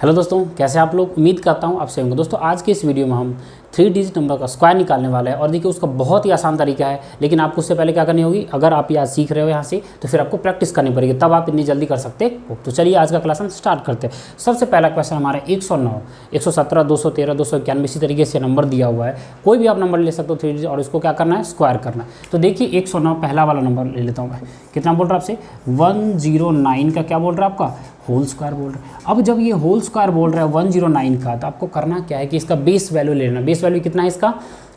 Hello दोस्तों, कैसे आप लोग। उम्मीद करता हूँ आप सही होंगे। दोस्तों आज के इस वीडियो में हम 3 डिजिट नंबर का स्क्वायर निकालने वाले हैं और देखिए उसका बहुत ही आसान तरीका है, लेकिन आपको उससे पहले क्या करनी होगी। अगर आप आज सीख रहे हो यहाँ से तो फिर आपको प्रैक्टिस करनी पड़ेगी, तब आप इतनी जल्दी कर सकते हो। तो चलिए आज का क्लास हम स्टार्ट करते हैं। सबसे पहला क्वेश्चन हमारा 109, 117, 213, 291 इसी तरीके से नंबर दिया हुआ है। कोई भी आप नंबर ले सकते हो 3 डिजिट और इसको क्या करना है, स्क्वायर करना है। तो देखिए 109 पहला वाला नंबर ले लेता हूँ मैं। कितना बोल रहा है आपसे, 109 का क्या बोल रहा है आपका, होल स्क्वायर बोल रहा है। अब जब ये होल स्क्वायर बोल रहा है 109 का, तो आपको करना क्या है कि इसका बेस वैल्यू ले लेना। बेस वैल्यू कितना है इसका,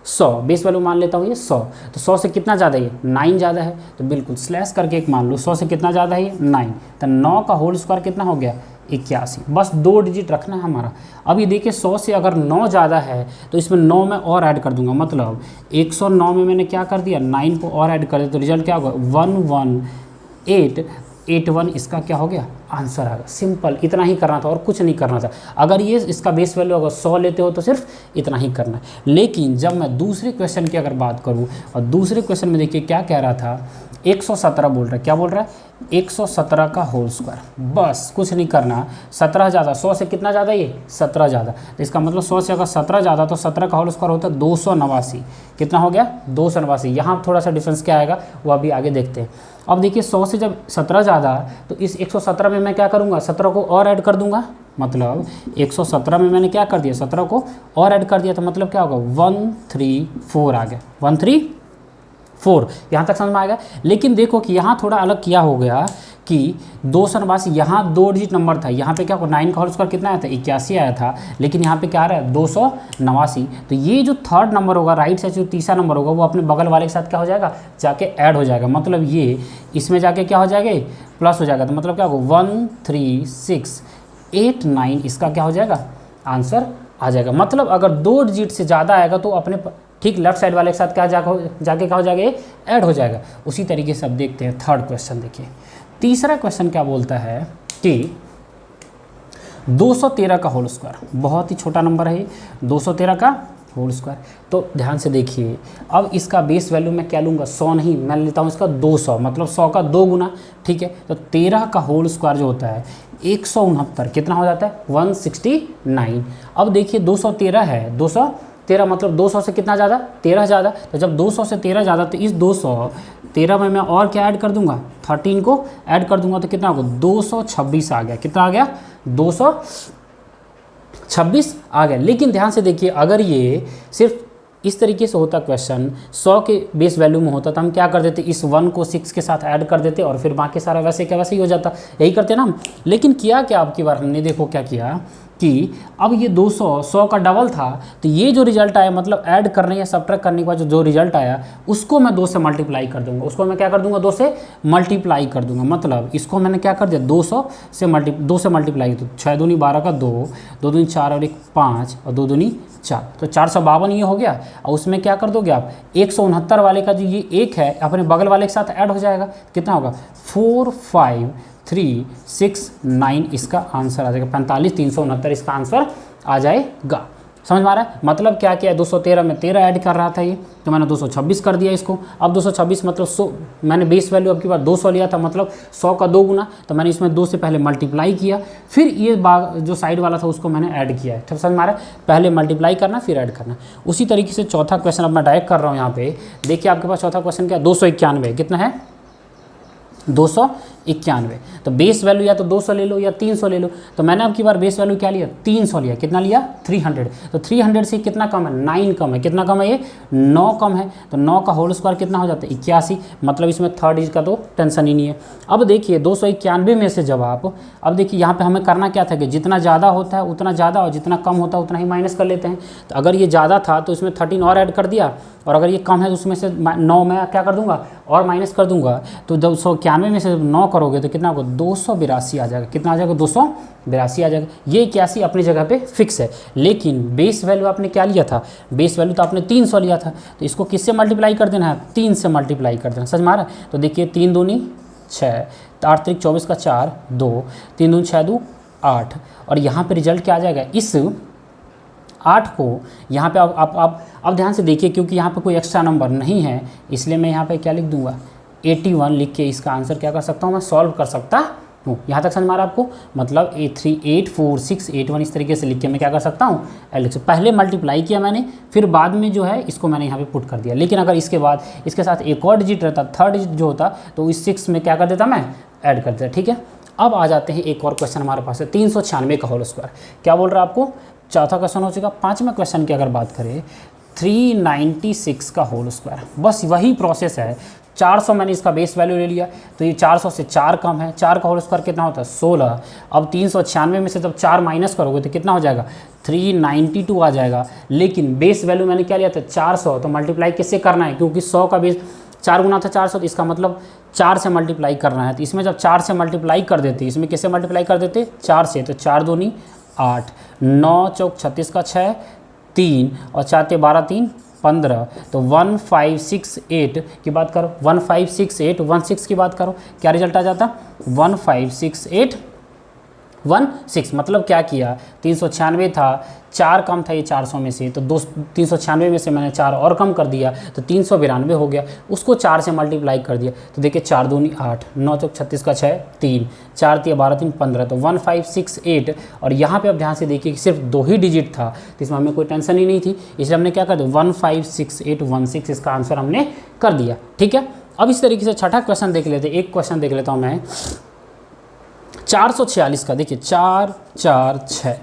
100। बेस वैल्यू मान लेता हूँ ये 100। तो 100 से कितना ज़्यादा है ये, 9 ज़्यादा है। तो बिल्कुल स्लैश करके एक मान लो, 100 से कितना ज़्यादा है ये, 9। तो 9 का होल स्क्वायर कितना हो गया, 81। बस 2 डिजिट रखना है हमारा। अब ये देखिए 100 से अगर 9 ज़्यादा है तो इसमें 9 में और ऐड कर दूंगा। मतलब 109 में मैंने क्या कर दिया, 9 को और ऐड कर दिया, तो रिजल्ट क्या होगा 11881। इसका क्या हो गया, आंसर आ गया। सिंपल, इतना ही करना था और कुछ नहीं करना था। अगर ये इसका बेस वैल्यू अगर 100 लेते हो तो सिर्फ इतना ही करना है। लेकिन जब मैं दूसरे क्वेश्चन की अगर बात करूं, और दूसरे क्वेश्चन में देखिए क्या कह रहा था, 117 बोल रहा है। क्या बोल रहा है, 117 का होल स्क्वायर। बस कुछ नहीं करना, 17 ज़्यादा, 100 से कितना ज़्यादा ये, 17 ज़्यादा। तो इसका मतलब 100 से अगर 17 ज़्यादा तो 17 का होल स्क्वायर होता है 289। कितना हो गया, 289। यहाँ थोड़ा सा डिफरेंस क्या आएगा वो अभी आगे देखते हैं। अब देखिए 100 से जब 17 ज़्यादा तो इस 117 में मैं क्या करूँगा, 17 को और ऐड कर दूंगा। मतलब 117 में मैंने क्या कर दिया, 17 को और ऐड कर दिया। तो मतलब क्या होगा, 134 आ गया, 134। यहाँ तक समझ में आएगा। लेकिन देखो कि यहाँ थोड़ा अलग किया हो गया कि 289, यहाँ 2 डिजिट नंबर था। यहाँ पे क्या 9 का होल स्क्वायर कितना आया था, 81 आया था। लेकिन यहाँ पे क्या आ रहा है, 289। तो ये जो थर्ड नंबर होगा, राइट से जो तीसरा नंबर होगा, वो अपने बगल वाले के साथ क्या हो जाएगा, जाके ऐड हो जाएगा। मतलब ये इसमें जाके क्या हो जाएगा, प्लस हो जाएगा। तो मतलब क्या होगा 13689 इसका क्या हो जाएगा, आंसर आ जाएगा। मतलब अगर 2 डिजिट से ज़्यादा आएगा तो अपने ठीक लेफ्ट साइड वाले के साथ क्या जाके क्या हो जाएगा, ऐड हो जाएगा। उसी तरीके से अब देखते हैं थर्ड क्वेश्चन। देखिए तीसरा क्वेश्चन क्या बोलता है कि 213 का होल स्क्वायर। बहुत ही छोटा नंबर है 213 का होल स्क्वायर। तो ध्यान से देखिए, अब इसका बेस वैल्यू मैं क्या लूँगा, 100 नहीं, मैं लेता हूँ इसका 200। मतलब 100 का 2 गुना। ठीक है, तो 13 का होल स्क्वायर जो होता है 169, कितना हो जाता है, 169। अब देखिए 213 है, 213 मतलब 200 से कितना ज़्यादा, 13 ज़्यादा। तो जब 200 से 13 ज़्यादा तो इस 213 में मैं और क्या ऐड कर दूंगा, 13 को ऐड कर दूंगा। तो कितना होगा, 226 आ गया। कितना आ गया, 226 आ गया। लेकिन ध्यान से देखिए, अगर ये सिर्फ इस तरीके से होता क्वेश्चन, 100 के बेस वैल्यू में होता तो हम क्या कर देते, इस 1 को 6 के साथ ऐड कर देते और फिर बाकी सारा वैसे क्या वैसे ही हो जाता, यही करते ना हम। लेकिन किया क्या आपकी बार हमने, देखो क्या किया कि अब ये 200 100 का डबल था। तो ये जो रिजल्ट आया, मतलब ऐड करने या सब्ट्रैक्ट करने के बाद जो रिजल्ट आया उसको मैं 2 से मल्टीप्लाई कर दूंगा। उसको मैं क्या कर दूंगा, 2 से मल्टीप्लाई कर दूंगा। मतलब इसको मैंने क्या कर दिया, 200 से 2 से मल्टीप्लाई। तो 6 दूनी 12 का 2, 2 दूनी 4 और 1 5 और 2 दूनी 4, तो 452 ये हो गया। और उसमें क्या कर दोगे आप, 169 वाले का जो ये 1 है अपने बगल वाले के साथ ऐड हो जाएगा। कितना होगा, 45369 इसका आंसर आ जाएगा। 45369 इसका आंसर आ जाएगा। समझ में आ रहा है। मतलब क्या किया, 213 में 13 ऐड कर रहा था ये, तो मैंने 226 कर दिया इसको। अब 226 मतलब 100, मैंने बेस वैल्यू अब की बार 200 लिया था, मतलब 100 का 2 गुना। तो मैंने इसमें 2 से पहले मल्टीप्लाई किया, फिर ये जो साइड वाला था उसको मैंने ऐड किया है। ठीक समझ में आ रहा है, पहले मल्टीप्लाई करना फिर ऐड करना। उसी तरीके से चौथा क्वेश्चन अब मैं डायरेक्ट कर रहा हूँ यहाँ पे। देखिए आपके पास चौथा क्वेश्चन क्या है, 291। कितना है, 291। तो बेस वैल्यू या तो 200 ले लो या 300 ले लो। तो मैंने अब की बार बेस वैल्यू क्या लिया, 300 लिया। कितना लिया, 300। तो 300 से कितना कम है, 9 कम है। कितना कम है ये, 9 कम है। तो 9 का होल स्क्वायर कितना हो जाता है, 81। मतलब इसमें थर्ड डिजिट का तो टेंशन ही नहीं है। अब देखिए 291 में से जब आप, अब देखिए यहाँ पे हमें करना क्या था कि जितना ज़्यादा होता है उतना ज़्यादा और जितना कम होता है उतना ही माइनस कर लेते हैं। तो अगर ये ज़्यादा था तो इसमें 13 और ऐड कर दिया, और अगर ये कम है तो उसमें से 9 में क्या कर दूंगा, और माइनस कर दूंगा। तो 291 में से 9 करोगे तो कितना होगा, 282 आ जाएगा। कितना आ जाएगा, 282 आ जाएगा। ये 81 अपनी जगह पे फिक्स है। लेकिन बेस वैल्यू आपने क्या लिया था, बेस वैल्यू तो आपने 300 लिया था। तो इसको किससे मल्टीप्लाई कर देना है, 3 से मल्टीप्लाई कर देना। समझ में आ रहा है। तो देखिए 3 दूनी 6, 8 3 24 का 4 2, 3 दूनी 6 2 8। और यहाँ पे रिजल्ट क्या आ जाएगा, इस 8 को यहाँ पे अब ध्यान से देखिए, क्योंकि यहाँ पे कोई एक्स्ट्रा नंबर नहीं है इसलिए मैं यहाँ पे क्या लिख दूंगा, 81 लिख के इसका आंसर क्या कर सकता हूँ, मैं सॉल्व कर सकता यहाँ तक समझ में आ रहा है आपको। मतलब 8 3 8 4 6 8 1 इस तरीके से लिख के मैं क्या कर सकता हूँ, एल से पहले मल्टीप्लाई किया मैंने, फिर बाद में जो है इसको मैंने यहाँ पे पुट कर दिया। लेकिन अगर इसके बाद इसके साथ एक और डिजिट रहता, थर्ड डिजिट जो होता, तो इस 6 में क्या कर देता मैं, ऐड कर देता। ठीक है, अब आ जाते हैं एक और क्वेश्चन हमारे पास है 396 का होल स्क्वायर। क्या बोल रहा है आपको, चौथा क्वेश्चन हो चुका। पाँचवें क्वेश्चन की अगर बात करें 396 का होल स्क्वायर, बस वही प्रोसेस है। 400 मैंने इसका बेस वैल्यू ले लिया, तो ये 400 से 4 कम है, 4 का होल स्क्वायर कितना होता है 16। अब 396 में से जब 4 माइनस करोगे तो कितना हो जाएगा 392 आ जाएगा। लेकिन बेस वैल्यू मैंने क्या लिया था 400, तो मल्टीप्लाई किससे करना है, क्योंकि 100 का बेस 4 गुना था 400, तो इसका मतलब 4 से मल्टीप्लाई करना है। तो इसमें जब 4 से मल्टीप्लाई कर देते, इसमें किससे मल्टीप्लाई कर देते 4 से, तो 4 दूनी 8, 9 चौक 36 का 6 3 और 4 ते 12 3 15, तो 1568 की बात करो, 1568 16 की बात करो, क्या रिजल्ट आ जाता 156816। मतलब क्या किया, 396 था, 4 कम था ये 400 में से, तो 396 में से मैंने 4 और कम कर दिया, तो 392 हो गया। उसको 4 से मल्टीप्लाई कर दिया, तो देखिए 4 दूनी 8, 9 चौक 36 का 6 3, 4 तिया 12 3 15, तो 1568। और यहाँ पे अब ध्यान से देखिए कि सिर्फ 2 ही डिजिट था, तो इसमें हमें कोई टेंशन ही नहीं थी, इसलिए हमने क्या कर दिया 156816 इसका आंसर हमने कर दिया। ठीक है, अब इस तरीके से छठा क्वेश्चन देख लेते, एक क्वेश्चन देख लेता हूँ मैं 446 का। देखिए 4 4 6,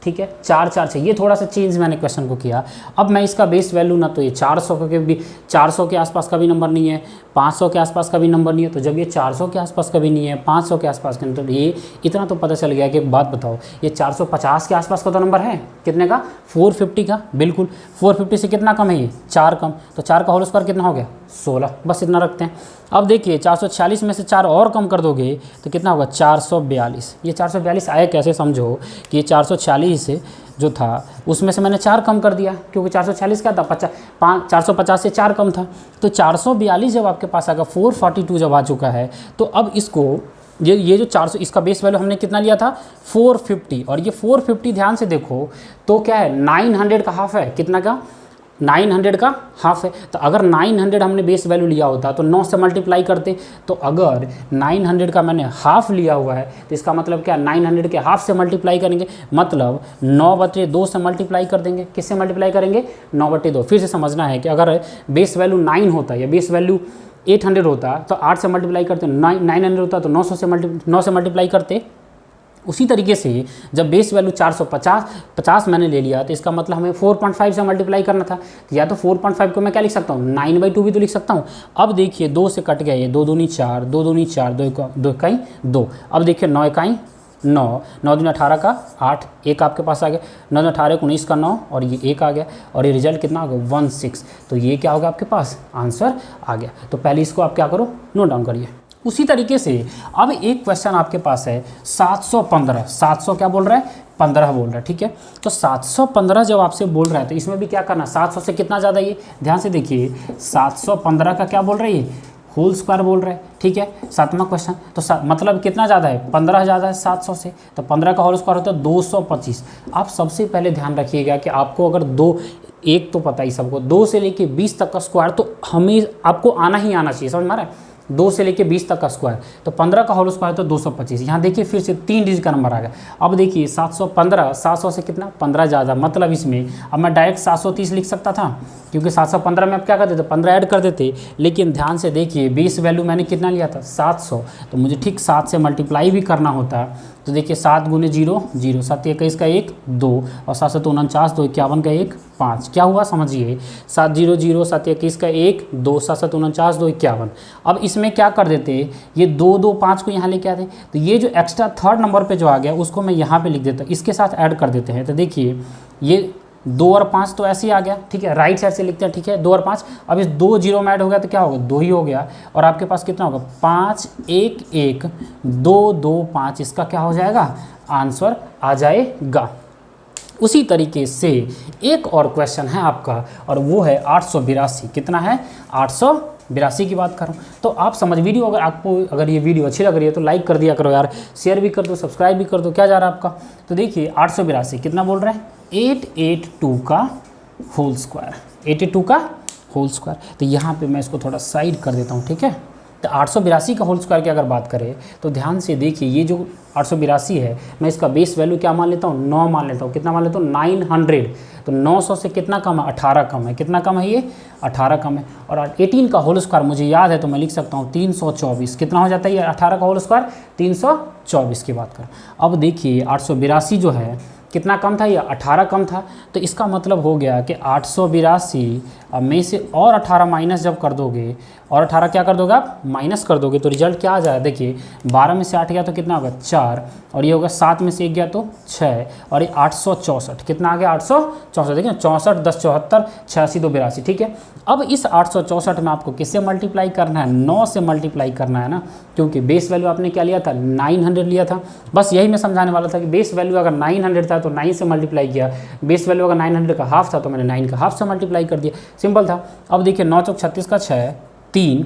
ठीक है 4 4 6, ये थोड़ा सा चेंज मैंने क्वेश्चन को किया। अब मैं इसका बेस वैल्यू ना तो ये 400 के भी 400 के आसपास का भी नंबर नहीं है, 500 के आसपास का भी नंबर नहीं है, तो जब ये 400 के आसपास का भी नहीं है, 500 के आसपास का, तो ये इतना तो पता चल गया कि एक बात बताओ, ये 450 के आसपास का तो नंबर है, कितने का 450 का, बिल्कुल 450 से कितना कम है ये 4 कम, तो 4 का होल स्क्वायर कितना हो गया 16, बस इतना रखते हैं। अब देखिए 446 में से 4 और कम कर दोगे तो कितना होगा 442। ये 442 आया कैसे, समझो कि ये 446 जो था उसमें से मैंने 4 कम कर दिया, क्योंकि 446 क्या था 450 से 4 कम था, तो 442 जब आपके पास आएगा 442 जब आ चुका है, तो अब इसको ये जो 400 इसका बेस वैल्यू हमने कितना लिया था 450, और ये 450 ध्यान से देखो तो क्या है 900 का हाफ है, कितना का 900 का हाफ है। तो अगर 900 हमने बेस वैल्यू लिया होता तो 9 से मल्टीप्लाई करते, तो अगर 900 का मैंने हाफ लिया हुआ है तो इसका मतलब क्या 900 के हाफ से मल्टीप्लाई करेंगे, मतलब 9/2 से मल्टीप्लाई कर देंगे। किससे मल्टीप्लाई करेंगे 9/2। फिर से समझना है कि अगर बेस वैल्यू 9 होता या बेस वैल्यू 800 होता तो 8 से मल्टीप्लाई करते, 900 होता तो 9 से मल्टीप्लाई करते। उसी तरीके से जब बेस वैल्यू 450 मैंने ले लिया, तो इसका मतलब हमें 4.5 से मल्टीप्लाई करना था, या तो 4.5 को मैं क्या लिख सकता हूँ 9/2 भी तो लिख सकता हूँ। अब देखिए 2 से कट गया, ये 2 दूनी 4, 2 दूनी 4, 2 इकाई 2। अब देखिए 9 इकाई 9, 9 दूनी 18 का 8, एक आपके पास आ गया, 9 दूनी 18 19 का 9, और ये एक आ गया, और ये रिजल्ट कितना हो गया 16। तो ये क्या होगा आपके पास आंसर आ गया। तो पहले इसको आप क्या करो नोट डाउन करिए। उसी तरीके से अब एक क्वेश्चन आपके पास है 715, 700 क्या बोल रहा है 15 बोल रहा है, ठीक है। तो 715 जब आपसे बोल रहा है तो इसमें भी क्या करना, 700 से कितना ज़्यादा, ये ध्यान से देखिए 715 का क्या बोल रहा है ये होल स्क्वायर बोल रहा है, ठीक है। 7वां क्वेश्चन, तो मतलब कितना ज़्यादा है 15 ज़्यादा है 700 से, तो 15 का होल स्क्वायर होता है 225। आप सबसे पहले ध्यान रखिएगा कि आपको अगर एक तो पता ही सबको 2 से लेके 20 तक का स्क्वायर तो हमें आपको आना ही आना चाहिए, समझ में आ रहा है। 2 से लेके 20 तक का स्क्वायर, तो 15 का होल स्क्वायर तो 225। यहाँ देखिए फिर से 3 डिजिट का नंबर आ गया। अब देखिए 715, 700 से कितना 15 ज़्यादा, मतलब इसमें अब मैं डायरेक्ट 730 लिख सकता था, क्योंकि 715 में अब क्या कर देते 15 ऐड कर देते। लेकिन ध्यान से देखिए बेस वैल्यू मैंने कितना लिया था 700, तो मुझे ठीक 7 से मल्टीप्लाई भी करना होता। तो देखिए 7 गुने 0 0, 7 21 का 1 2, और 7 7 49 2 51 का 1 5, क्या हुआ समझिए 7 0 0, 7 21 का 1 2, 7 7 49 2 51। अब इसमें क्या कर देते, ये 2 2 5 को यहाँ लेके आते, तो ये जो एक्स्ट्रा थर्ड नंबर पे जो आ गया उसको मैं यहाँ पे लिख देता हूँ, इसके साथ ऐड कर देते हैं। तो देखिए ये 2 और 5 तो ऐसे ही आ गया, ठीक है, राइट साइड से लिखते हैं, ठीक है 2 और 5। अब इस 2 0 में ऐड हो गया तो क्या होगा 2 ही हो गया, और आपके पास कितना होगा 5 1 1 2 2 5, इसका क्या हो जाएगा आंसर आ जाएगा। उसी तरीके से एक और क्वेश्चन है आपका, और वो है 882। कितना है 882 की बात करूं तो आप समझ वीडियो अगर ये वीडियो अच्छी लग रही है तो लाइक कर दिया करो यार, शेयर भी कर दो, सब्सक्राइब भी कर दो, क्या जा रहा है आपका। तो देखिए 882 कितना बोल रहे हैं 882 का होल स्क्वायर, 882 का होल स्क्वायर। तो यहाँ पे मैं इसको थोड़ा साइड कर देता हूँ, ठीक है, तो 882 का होल स्क्वायर की अगर बात करें तो ध्यान से देखिए, ये जो 882 है मैं इसका बेस वैल्यू क्या मान लेता हूँ, 9 मान लेता हूँ। कितना मान लेता हूँ, 900। तो 900 से कितना कम है, 18 कम है। कितना कम है ये, 18 कम है। और 18 का होल स्क्वायर मुझे याद है तो मैं लिख सकता हूँ 324। कितना हो जाता है ये 18 का होल स्क्वायर, 324 की बात करें। अब देखिए 882 जो है कितना कम था, ये 18 कम था। तो इसका मतलब हो गया कि 882 में से और 18 माइनस जब कर दोगे, और 18 क्या कर दोगे आप, माइनस कर दोगे, तो रिजल्ट क्या आ जाए, देखिए 12 में से 8 गया तो कितना होगा, 4, और ये होगा 7 में से 1 गया तो 6, और ये 864। कितना आ गया, 864। देखिए 64 10 74 86 2 82। ठीक है, अब इस 864 में आपको किससे मल्टीप्लाई करना है, 9 से मल्टीप्लाई करना है ना, क्योंकि बेस वैल्यू आपने क्या लिया था, 900 लिया था। बस यही मैं समझाने वाला था कि बेस वैल्यू अगर 900 था तो 9 से मल्टीप्लाई किया, बेस वैल्यू अगर 900 का हाफ था तो मैंने 9 का हाफ से मल्टीप्लाई कर दिया, सिंपल था। अब देखिए 9 चौक 36 का 6, 3,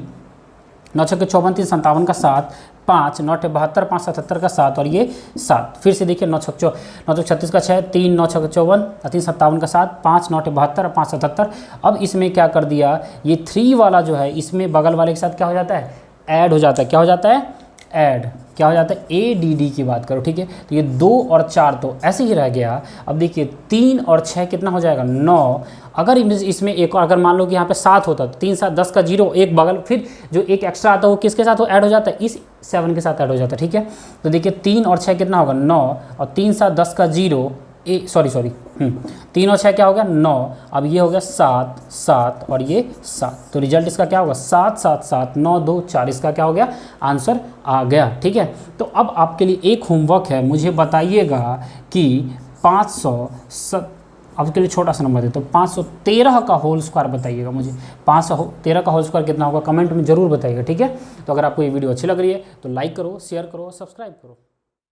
9 छक्के 54 3 57 का 7, 5, 9 72 5 77 का 7, और ये 7। फिर से देखिए 9 चौक 36 का 6, 3, 9 छक्के 54 3 57 का 7, 5, 9 72 5 77। अब इसमें क्या कर दिया, ये 3 वाला जो है इसमें बगल वाले के साथ क्या हो जाता है, ऐड हो जाता है। क्या हो जाता है, ऐड। क्या हो जाता है, ADD की बात करो। ठीक है, तो ये 2 और 4 तो ऐसे ही रह गया। अब देखिए 3 और 6 कितना हो जाएगा, 9। अगर इसमें एक और, अगर मान लो कि यहाँ पे 7 होता तो 3 7 10 का 0, एक बगल, फिर जो एक एक्स्ट्रा आता है वो किसके साथ वो ऐड हो जाता है, इस 7 के साथ ऐड हो जाता है। ठीक है, तो देखिए 3 और 6 कितना होगा, 9, और 3 7 10 का 0, सॉरी 3 और 6 क्या हो गया, 9। अब ये हो गया 7 7 और ये 7, तो रिजल्ट इसका क्या होगा, 7 7 7 9 2 4। इसका क्या हो गया, आंसर आ गया। ठीक है, तो अब आपके लिए एक होमवर्क है, मुझे बताइएगा कि 500 अब के लिए छोटा सा नंबर दे तो 513 का होल स्क्वायर बताइएगा मुझे। 513 का होल स्क्वायर कितना होगा, कमेंट में जरूर बताइएगा। ठीक है, तो अगर आपको ये वीडियो अच्छी लग रही है तो लाइक करो, शेयर करो, सब्सक्राइब करो।